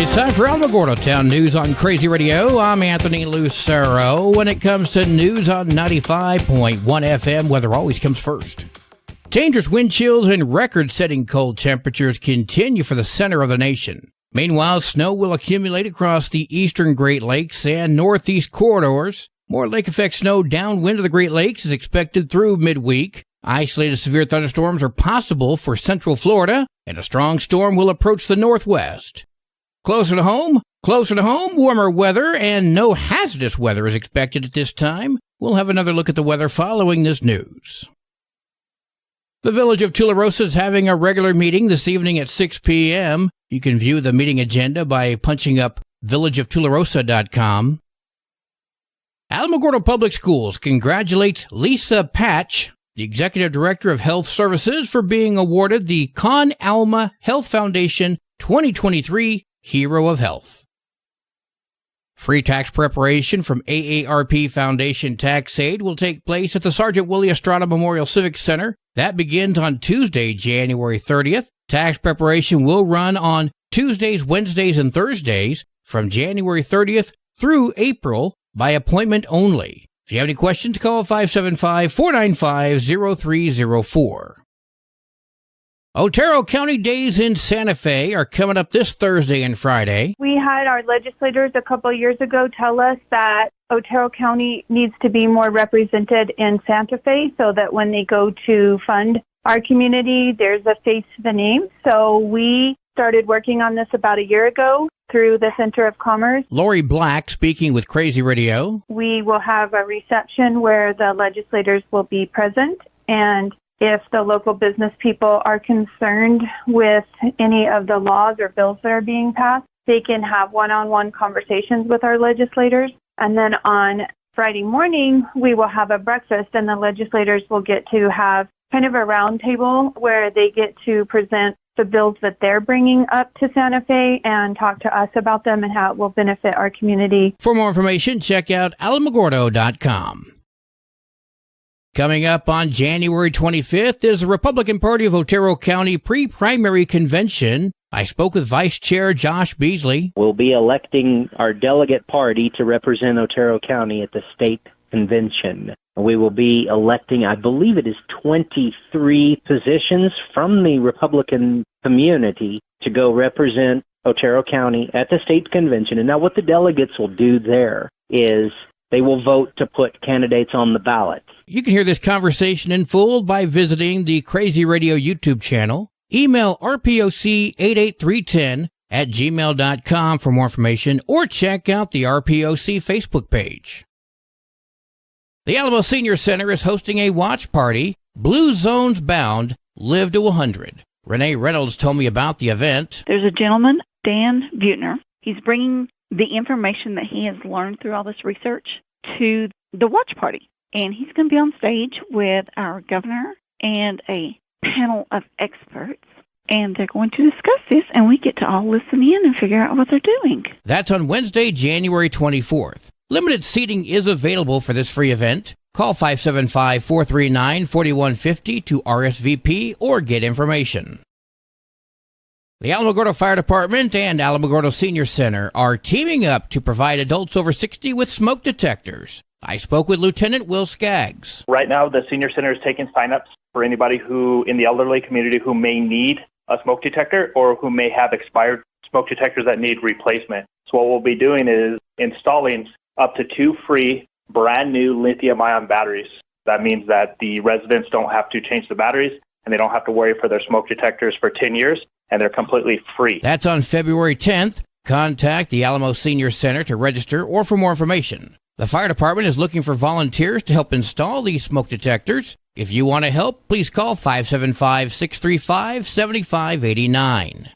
It's time for Alamogordo Town News on Crazy Radio. I'm Anthony Lucero. When it comes to news on 95.1 FM, weather always comes first. Dangerous wind chills and record-setting cold temperatures continue for the center of the nation. Meanwhile, snow will accumulate across the eastern Great Lakes and northeast corridors. More lake-effect snow downwind of the Great Lakes is expected through midweek. Isolated severe thunderstorms are possible for central Florida, and a strong storm will approach the northwest. Closer to home, warmer weather and no hazardous weather is expected at this time. We'll have another look at the weather following this news. The Village of Tularosa is having a regular meeting this evening at 6 p.m. You can view the meeting agenda by punching up villageoftularosa.com. Alamogordo Public Schools congratulates Lisa Patch, the Executive Director of Health Services, for being awarded the Con Alma Health Foundation 2023 Hero of Health. Free tax preparation from AARP Foundation Tax Aid will take place at the Sergeant Willie Estrada Memorial Civic Center. That begins on Tuesday, January 30th. Tax preparation will run on Tuesdays, Wednesdays, and Thursdays from January 30th through April by appointment only. If you have any questions, call 575-495-0304. Otero County Days in Santa Fe are coming up this Thursday and Friday. We had our legislators a couple of years ago tell us that Otero County needs to be more represented in Santa Fe so that when they go to fund our community, there's a face to the name. So we started working on this about a year ago through the Center of Commerce. Lori Black speaking with Crazy Radio. We will have a reception where the legislators will be present, and if the local business people are concerned with any of the laws or bills that are being passed, they can have one-on-one conversations with our legislators. And then on Friday morning, we will have a breakfast, and the legislators will get to have kind of a round table where they get to present the bills that they're bringing up to Santa Fe and talk to us about them and how it will benefit our community. For more information, check out alamogordo.com. Coming up on January 25th is the Republican Party of Otero County pre-primary convention. I spoke with Vice Chair Josh Beasley. We'll be electing our delegate party to represent Otero County at the state convention. We will be electing, I believe it is 23 positions from the Republican community to go represent Otero County at the state convention. And now what the delegates will do there is they will vote to put candidates on the ballot. You can hear this conversation in full by visiting the Crazy Radio YouTube channel. Email rpoc88310@gmail.com for more information, or check out the RPOC Facebook page. The Alamo Senior Center is hosting a watch party. Blue Zones Bound, Live to 100. Renee Reynolds told me about the event. There's a gentleman, Dan Butner. He's bringing the information that he has learned through all this research to the watch party. And he's going to be on stage with our governor and a panel of experts. And they're going to discuss this, and we get to all listen in and figure out what they're doing. That's on Wednesday, January 24th. Limited seating is available for this free event. Call 575-439-4150 to RSVP or get information. The Alamogordo Fire Department and Alamogordo Senior Center are teaming up to provide adults over 60 with smoke detectors. I spoke with Lieutenant Will Skaggs. Right now, the Senior Center is taking sign-ups for anybody who, in the elderly community, who may need a smoke detector or who may have expired smoke detectors that need replacement. So what we'll be doing is installing up to 2 free, brand new lithium-ion batteries. That means that the residents don't have to change the batteries, and they don't have to worry for their smoke detectors for 10 years, and they're completely free. That's on February 10th. Contact the Alamo Senior Center to register or for more information. The fire department is looking for volunteers to help install these smoke detectors. If you want to help, please call 575-635-7589.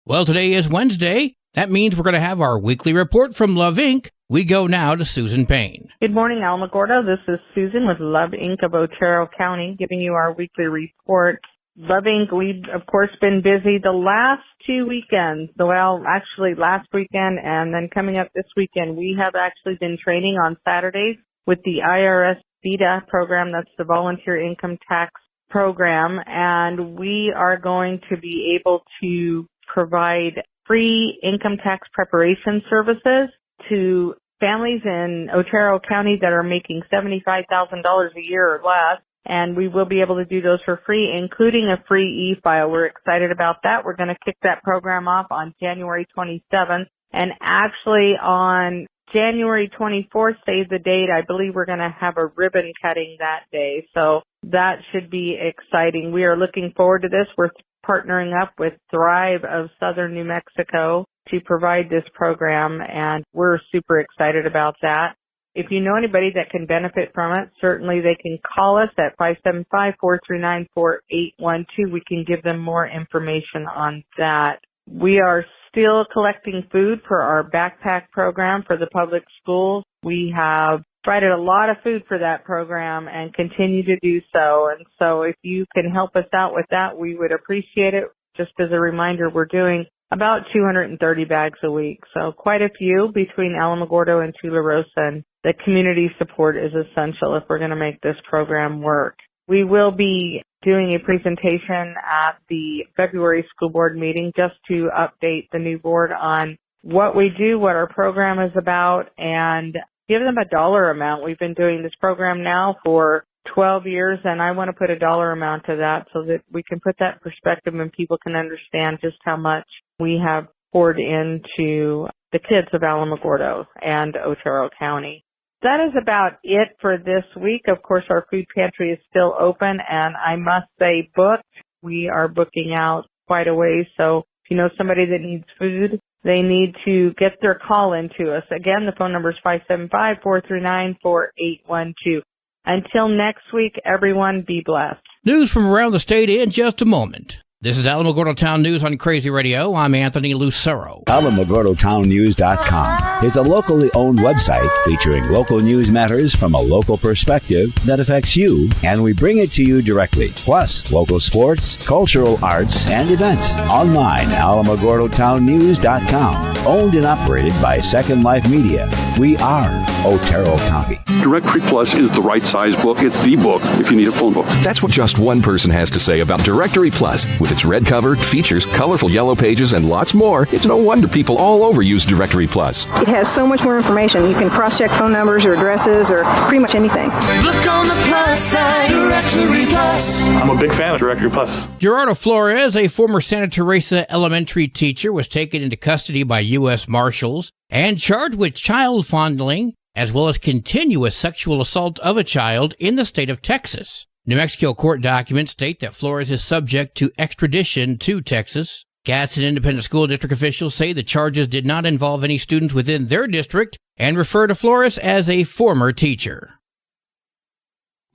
Well, today is Wednesday. That means we're going to have our weekly report from Love Inc. We go now to Susan Payne. Good morning, Alamogordo. This is Susan with Love Inc. of Otero County, giving you our weekly report. Love Inc., we've, of course, been busy the last 2 weekends. Well, actually last weekend and then coming up this weekend, we have actually been training on Saturdays with the IRS VITA program. That's the Volunteer Income Tax Program. And we are going to be able to provide free income tax preparation services to families in Otero County that are making $75,000 a year or less. And we will be able to do those for free, including a free e-file. We're excited about that. We're going to kick that program off on January 27th. And actually on January 24th, save the date, I believe we're going to have a ribbon cutting that day. So that should be exciting. We are looking forward to this. We're partnering up with Thrive of Southern New Mexico to provide this program, and we're super excited about that. If you know anybody that can benefit from it, certainly they can call us at 575-439-4812. We can give them more information on that. We are still collecting food for our backpack program for the public schools. We have provided a lot of food for that program and continue to do so. And so if you can help us out with that, we would appreciate it. Just as a reminder, we're doing about 230 bags a week. So quite a few between Alamogordo and Tularosa. And the community support is essential if we're going to make this program work. We will be doing a presentation at the February school board meeting just to update the new board on what we do, what our program is about, and give them a dollar amount. We've been doing this program now for 12 years, and I want to put a dollar amount to that so that we can put that in perspective and people can understand just how much we have poured into the kids of Alamogordo and Otero County. That is about it for this week. Of course, our food pantry is still open, and I must say booked. We are booking out quite a ways, so if you know somebody that needs food, they need to get their call into us. Again, the phone number is 575-439-4812. Until next week, everyone be blessed. News from around the state in just a moment. This is Alamogordo Town News on Crazy Radio. I'm Anthony Lucero. AlamogordoTownNews.com is a locally owned website featuring local news matters from a local perspective that affects you, and we bring it to you directly. Plus, local sports, cultural arts, and events. Online, AlamogordoTownNews.com. Owned and operated by Second Life Media. We are Otero County. Directory Plus is the right size book. It's the book if you need a phone book. That's what just one person has to say about Directory Plus. With its red cover, features, colorful yellow pages, and lots more, it's no wonder people all over use Directory Plus. It has so much more information. You can cross-check phone numbers or addresses or pretty much anything. Look on the plus side, Directory Plus. I'm a big fan of Directory Plus. Gerardo Flores, a former Santa Teresa elementary teacher, was taken into custody by U.S. Marshals and charged with child fondling as well as continuous sexual assault of a child in the state of Texas. New Mexico court documents state that Flores is subject to extradition to Texas. Gadsden Independent School District officials say the charges did not involve any students within their district and refer to Flores as a former teacher.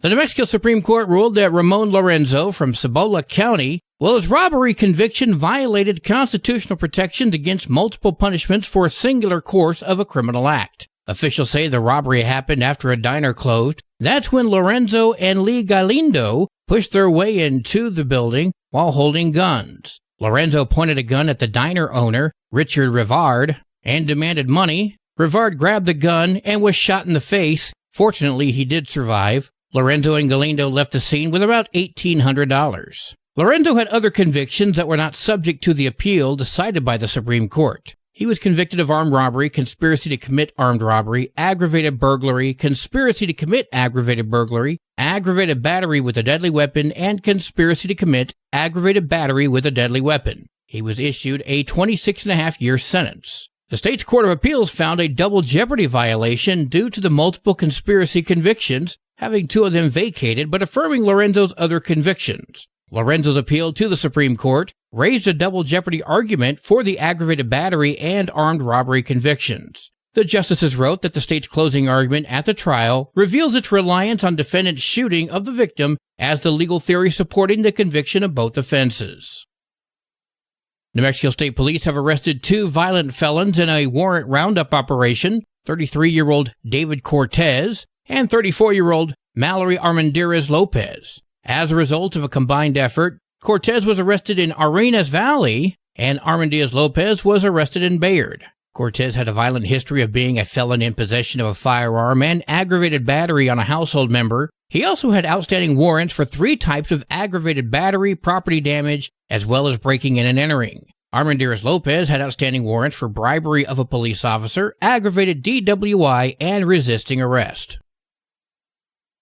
The New Mexico Supreme Court ruled that Ramon Lorenzo from Cibola County, his robbery conviction violated constitutional protections against multiple punishments for a singular course of a criminal act. Officials say the robbery happened after a diner closed. That's when Lorenzo and Lee Galindo pushed their way into the building while holding guns. Lorenzo pointed a gun at the diner owner, Richard Rivard, and demanded money. Rivard grabbed the gun and was shot in the face. Fortunately, he did survive. Lorenzo and Galindo left the scene with about $1,800. Lorenzo had other convictions that were not subject to the appeal decided by the Supreme Court. He was convicted of armed robbery, conspiracy to commit armed robbery, aggravated burglary, conspiracy to commit aggravated burglary, aggravated battery with a deadly weapon, and conspiracy to commit aggravated battery with a deadly weapon. He was issued a 26.5-year sentence. The state's Court of Appeals found a double jeopardy violation due to the multiple conspiracy convictions, having 2 of them vacated but affirming Lorenzo's other convictions. Lorenzo's appeal to the Supreme Court raised a double jeopardy argument for the aggravated battery and armed robbery convictions. The justices wrote that the state's closing argument at the trial reveals its reliance on defendant's shooting of the victim as the legal theory supporting the conviction of both offenses. New Mexico State Police have arrested 2 violent felons in a warrant roundup operation, 33-year-old David Cortez and 34-year-old Mallory Armendariz Lopez. As a result of a combined effort, Cortez was arrested in Arenas Valley, and Armendariz Lopez was arrested in Bayard. Cortez had a violent history of being a felon in possession of a firearm and aggravated battery on a household member. He also had outstanding warrants for 3 types of aggravated battery, property damage, as well as breaking in and entering. Armendariz Lopez had outstanding warrants for bribery of a police officer, aggravated DWI, and resisting arrest.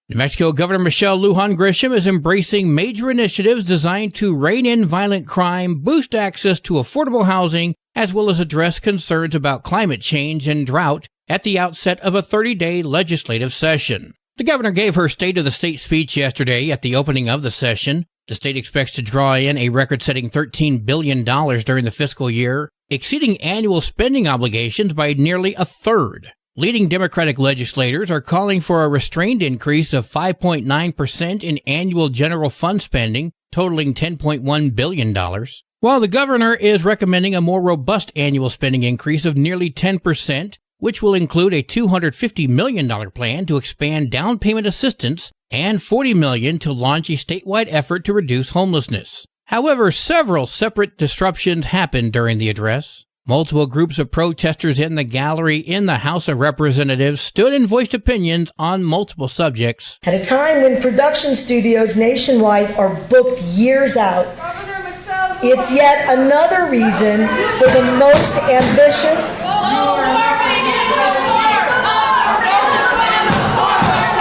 New Mexico Governor Michelle Lujan Grisham is embracing major initiatives designed to rein in violent crime, boost access to affordable housing, as well as address concerns about climate change and drought at the outset of a 30-day legislative session. The governor gave her State of the State speech yesterday at the opening of the session. The state expects to draw in a record-setting $13 billion during the fiscal year, exceeding annual spending obligations by nearly a third. Leading Democratic legislators are calling for a restrained increase of 5.9% in annual general fund spending, totaling $10.1 billion, while the governor is recommending a more robust annual spending increase of nearly 10%, which will include a $250 million plan to expand down payment assistance and $40 million to launch a statewide effort to reduce homelessness. However, several separate disruptions happened during the address. Multiple groups of protesters in the gallery in the House of Representatives stood and voiced opinions on multiple subjects. At a time when production studios nationwide are booked years out, it's yet another reason for the most ambitious.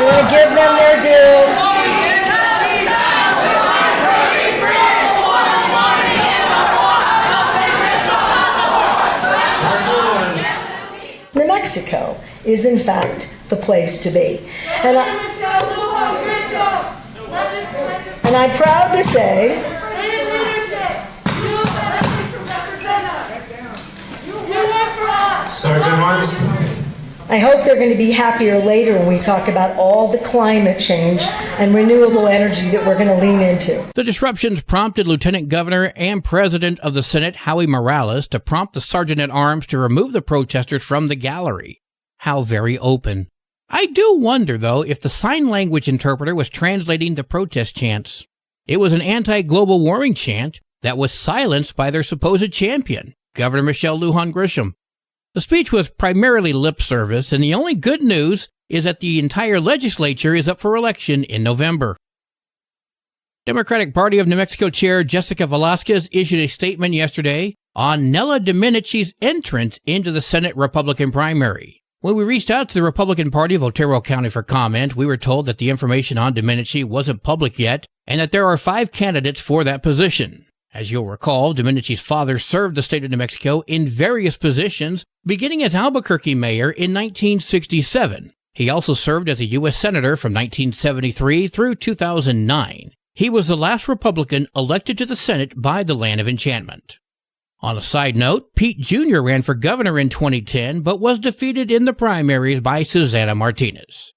We're going to give them their due. New Mexico is, in fact, the place to be. And I'm proud to say Sergeant Marks. I hope they're going to be happier later when we talk about all the climate change and renewable energy that we're going to lean into. The disruptions prompted Lieutenant Governor and President of the Senate, Howie Morales, to prompt the Sergeant-at-Arms to remove the protesters from the gallery. How very open. I do wonder, though, if the sign language interpreter was translating the protest chants. It was an anti-global warming chant that was silenced by their supposed champion, Governor Michelle Lujan Grisham. The speech was primarily lip service, and the only good news is that the entire legislature is up for election in November. Democratic Party of New Mexico Chair Jessica Velasquez issued a statement yesterday on Nella Domenici's entrance into the Senate Republican primary. When we reached out to the Republican Party of Otero County for comment, we were told that the information on Domenici wasn't public yet and that there are 5 candidates for that position. As you'll recall, Domenici's father served the state of New Mexico in various positions, beginning as Albuquerque mayor in 1967. He also served as a U.S. Senator from 1973 through 2009. He was the last Republican elected to the Senate by the Land of Enchantment. On a side note, Pete Jr. ran for governor in 2010, but was defeated in the primaries by Susana Martinez.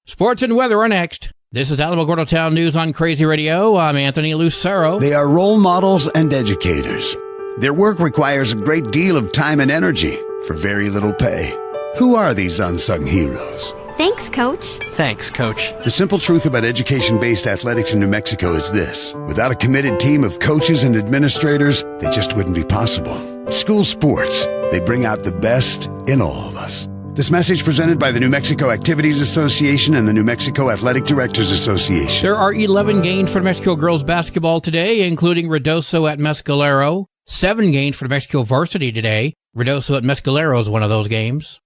Sports and weather are next. This is Alamogordo Town News on Crazy Radio. I'm Anthony Lucero. They are role models and educators. Their work requires a great deal of time and energy for very little pay. Who are these unsung heroes? Thanks, Coach. Thanks, Coach. The simple truth about education-based athletics in New Mexico is this. Without a committed team of coaches and administrators, they just wouldn't be possible. School sports, they bring out the best in all of us. This message presented by the New Mexico Activities Association and the New Mexico Athletic Directors Association. There are 11 games for New Mexico girls basketball today, including Ruidoso at Mescalero. 7 games for New Mexico varsity today. Ruidoso at Mescalero is one of those games.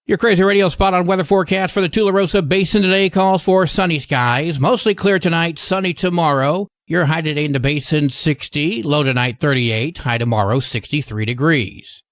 Your Crazy Radio spot on weather forecast for the Tularosa Basin today calls for sunny skies. Mostly clear tonight, sunny tomorrow. Your high today in the basin, 60. Low tonight, 38. High tomorrow, 63 degrees.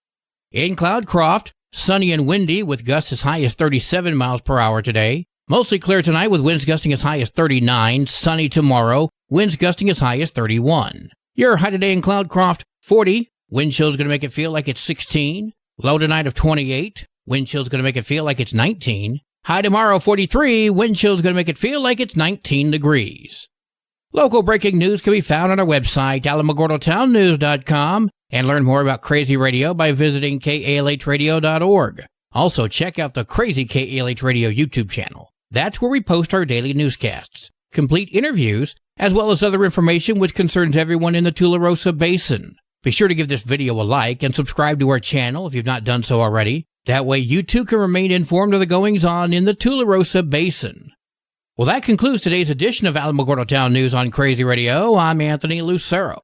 In Cloudcroft, sunny and windy with gusts as high as 37 miles per hour today. Mostly clear tonight with winds gusting as high as 39. Sunny tomorrow, winds gusting as high as 31. Your high today in Cloudcroft, 40. Wind chill is going to make it feel like it's 16. Low tonight of 28. Wind chill is going to make it feel like it's 19. High tomorrow, 43. Wind chill is going to make it feel like it's 19 degrees. Local breaking news can be found on our website, alamogordotownnews.com, and learn more about Crazy Radio by visiting kalhradio.org. Also, check out the Crazy KALH Radio YouTube channel. That's where we post our daily newscasts, complete interviews, as well as other information which concerns everyone in the Tularosa Basin. Be sure to give this video a like and subscribe to our channel if you've not done so already. That way you too can remain informed of the goings-on in the Tularosa Basin. Well, that concludes today's edition of Alamogordo Town News on Crazy Radio. I'm Anthony Lucero.